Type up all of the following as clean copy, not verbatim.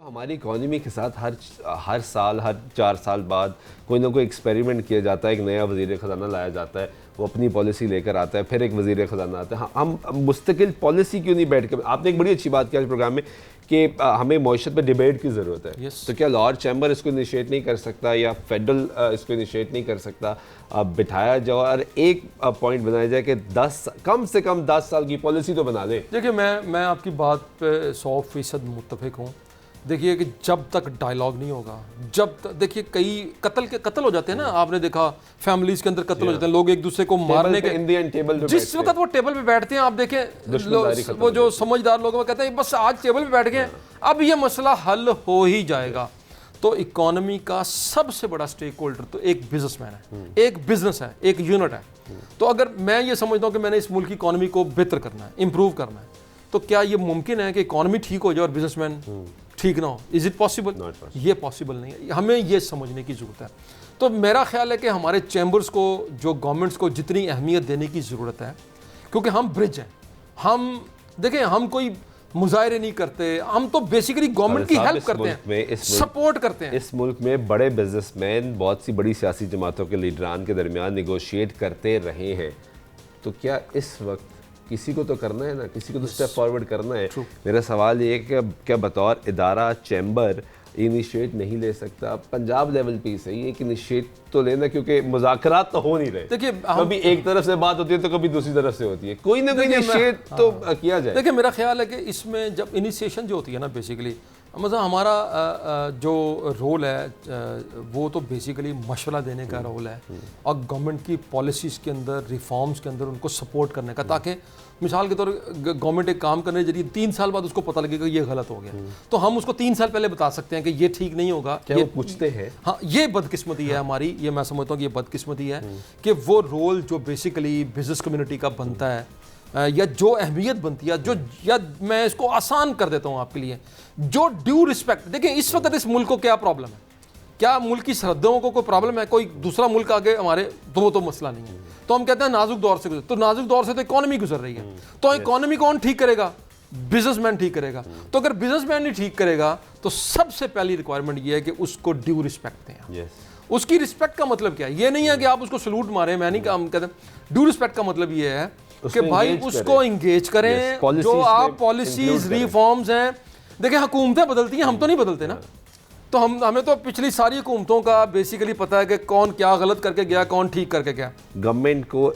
ہماری اکانومی کے ساتھ ہر سال ہر 4 سال بعد کوئی نہ کوئی ایکسپیریمنٹ کیا جاتا ہے. ایک نیا وزیر خزانہ لایا جاتا ہے, وہ اپنی پالیسی لے کر آتا ہے, پھر ایک وزیر خزانہ آتا ہے. ہم مستقل پالیسی کیوں نہیں بیٹھ کے, آپ نے ایک بڑی اچھی بات کیا اس پروگرام میں کہ ہمیں معیشت پہ ڈیبیٹ کی ضرورت ہے. تو کیا لاہور چیمبر اس کو انیشیٹ نہیں کر سکتا یا فیڈرل اس کو انیشیٹ نہیں کر سکتا؟ بٹھایا جاؤ اور ایک پوائنٹ بنایا جائے کہ کم سے کم 10 سال کی پالیسی تو بنا لیں. دیکھیے میں آپ کی بات پہ 100% متفق ہوں. دیکھیے کہ جب تک ڈائیلاگ نہیں ہوگا, دیکھیے کئی قتل ہو جاتے ہیں نا, آپ نے دیکھا فیملیز کے اندر قتل ہو جاتے ہیں, لوگ ایک دوسرے کو مارنے کے جس وقت وہ ٹیبل پہ بیٹھتے ہیں, آپ دیکھیں وہ جو سمجھدار لوگ وہ کہتے ہیں بس آج ٹیبل پہ بیٹھ گئے, اب یہ مسئلہ حل ہو ہی جائے گا. تو اکانومی کا سب سے بڑا سٹیک ہولڈر تو ایک بزنس مین ہے, ایک بزنس ہے, ایک یونٹ ہے. تو اگر میں یہ سمجھتا ہوں کہ میں نے اس ملک کی اکانومی کو بہتر کرنا ہے, امپروو کرنا ہے, تو کیا یہ ممکن ہے کہ اکانومی ٹھیک ہو جائے اور بزنس مین ٹھیک نہ ہو؟ Is it possible? یہ پاسبل نہیں ہے, ہمیں یہ سمجھنے کی ضرورت ہے. تو میرا خیال ہے کہ ہمارے چیمبرز کو, جو گورنمنٹس کو جتنی اہمیت دینے کی ضرورت ہے, کیونکہ ہم برج ہیں. ہم دیکھیں, ہم کوئی مظاہرے نہیں کرتے, ہم تو بیسیکلی گورنمنٹ کی ہیلپ کرتے ہیں, سپورٹ کرتے ہیں. اس ملک میں بڑے بزنس مین بہت سی بڑی سیاسی جماعتوں کے لیڈران کے درمیان نیگوشیٹ کرتے رہے ہیں. تو کیا اس وقت کسی کو تو کرنا ہے نا, کسی کو تو اسٹیپ فارورڈ کرنا ہے. میرا سوال یہ ہے کہ کیا بطور ادارہ چیمبر انیشیٹ نہیں لے سکتا؟ پنجاب لیول پہ ہی صحیح ہے کہ انیشیٹ تو لینا, کیونکہ مذاکرات تو ہو نہیں رہے. دیکھیے کبھی ایک طرف سے بات ہوتی ہے تو کبھی دوسری طرف سے ہوتی ہے, کوئی نہ کوئی انیشیٹ تو کیا جائے. دیکھیں میرا خیال ہے کہ اس میں جب انیشیشن جو ہوتی ہے نا, بیسیکلی مطلب ہمارا جو رول ہے وہ تو بیسیکلی مشورہ دینے کا رول ہے, اور گورنمنٹ کی پالیسیز کے اندر, ریفارمز کے اندر ان کو سپورٹ کرنے کا, تاکہ مثال کے طور پر گورنمنٹ ایک کام کرنے کے ذریعے 3 سال بعد اس کو پتہ لگے کہ یہ غلط ہو گیا, تو ہم اس کو 3 سال پہلے بتا سکتے ہیں کہ یہ ٹھیک نہیں ہوگا. کیا وہ پوچھتے ہیں؟ ہاں, یہ بدقسمتی ہے ہماری, یہ میں سمجھتا ہوں کہ یہ بدقسمتی ہے کہ وہ رول جو بیسیکلی بزنس کمیونٹی کا بنتا ہے, یا جو اہمیت بنتی ہے, یا میں اس کو آسان کر دیتا ہوں آپ کے لیے, جو ڈیو رسپیکٹ. دیکھیں اس وقت اس ملک کو کیا پرابلم ہے, کیا ملک کی سرحدوں کو کوئی پرابلم ہے؟ کوئی دوسرا ملک آگے ہمارے تو مسئلہ نہیں ہے. تو ہم کہتے ہیں نازک دور سے گزر, تو نازک دور سے تو اکانومی گزر رہی ہے, تو اکانومی کون ٹھیک کرے گا؟ بزنس مین ٹھیک کرے گا. تو اگر بزنس مین نہیں ٹھیک کرے گا تو سب سے پہلی ریکوائرمنٹ یہ ہے کہ اس کو ڈیو رسپیکٹ دیں. اس کی رسپیکٹ کا مطلب کیا ہے؟ یہ نہیں ہے کہ آپ اس کو سلوٹ ماریں, میں نہیں کہتے. ڈیو رسپیکٹ کا مطلب یہ ہے کہ بھائی اس کو انگیج کریں, جو آپ پالیسیز ریفارمز ہیں. دیکھیں حکومتیں بدلتی ہیں, ہم تو نہیں بدلتے نا. تو ہمیں تو پچھلی ساری حکومتوں کا بیسیکلی پتہ ہے کہ کون کیا غلط کر کے گیا, کون ٹھیک کر کے گیا. گورنمنٹ کو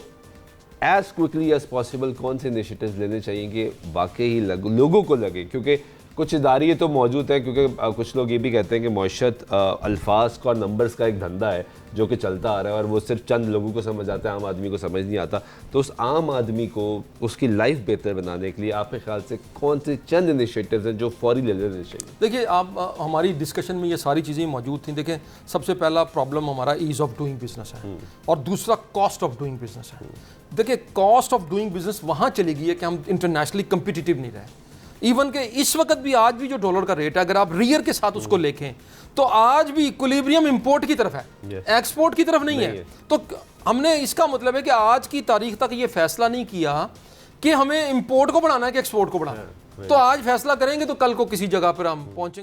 ایز کوئکلی ایز پاسبل کون سے انیشیٹیوز لینے چاہیے کہ واقعی لوگوں کو لگے, کیونکہ کچھ ادارے تو موجود ہیں, کیونکہ کچھ لوگ یہ بھی کہتے ہیں کہ معیشت الفاظ کا اور نمبرز کا ایک دھندا ہے جو کہ چلتا آ رہا ہے, اور وہ صرف چند لوگوں کو سمجھ آتا ہے, عام آدمی کو سمجھ نہیں آتا. تو اس عام آدمی کو اس کی لائف بہتر بنانے کے لیے آپ کے خیال سے کون سے چند انیشیٹیوز ہیں جو فوری لے لینے چاہیے؟ دیکھیے آپ, ہماری ڈسکشن میں یہ ساری چیزیں موجود تھیں. دیکھیں سب سے پہلا پرابلم ہمارا ایز آف ڈوئنگ بزنس ہے, اور دوسرا کاسٹ آف ڈوئنگ بزنس ہے. دیکھیں کاسٹ آف ڈوئنگ بزنس وہاں چلی گئی ہے کہ ہم انٹرنیشنلی کمپیٹیٹیو نہیں رہے. ایون کہ اس وقت بھی آج بھی جو ڈالر کا ریٹ ہے, اگر آپ ریئر کے ساتھ اس کو دیکھیں تو آج بھی ایکولیبریم امپورٹ کی طرف ہے, ایکسپورٹ کی طرف نہیں ہے. تو ہم نے اس کا مطلب ہے کہ آج کی تاریخ تک یہ فیصلہ نہیں کیا کہ ہمیں امپورٹ کو بڑھانا ہے کہ ایکسپورٹ کو بڑھانا ہے. تو آج فیصلہ کریں گے تو کل کو کسی جگہ پر ہم پہنچیں گے.